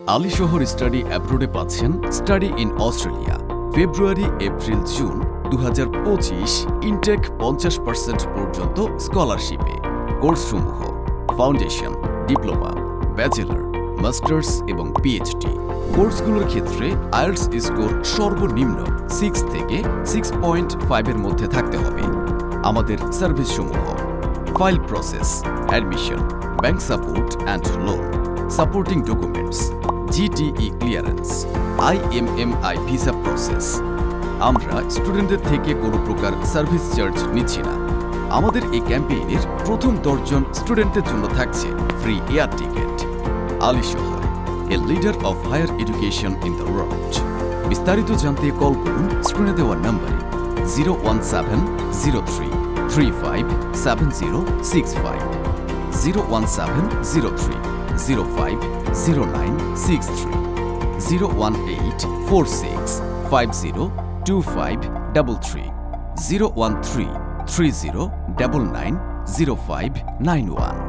আলী শহর স্টাডি অ্যাব্রোডে পাচ্ছেন study in Australia February, April, June 2025 intake 50% পর্যন্ত স্কলারশিপে। কোর্সসমূহ ফাউন্ডেশন, ডিপ্লোমা, ব্যাচেলর, মাস্টার্স এবং পিএইচডি। কোর্সগুলোর ক্ষেত্রে আইএলটিএস স্কোর সর্বনিম্ন 6 থেকে 6.5 এর মধ্যে থাকতে হবে। আমাদের সার্ভিসসমূহ file process, admission, bank support and loan, supporting documents, GTE clearance, IMMI visa process. আমরা স্টুডেন্টদের থেকে কোনো প্রকার সার্ভিস চার্জ নিচ্ছি না। আমাদের এই ক্যাম্পেইনের প্রথম 10 জন স্টুডেন্টদের জন্য থাকছে free air ticket. Ali Shahar, a leader of higher education in the world. বিস্তারিত জানতে কল করুন স্ক্রিনে দেওয়া নম্বরে 01703357065, 01703050963, 01846502533, 01330990591।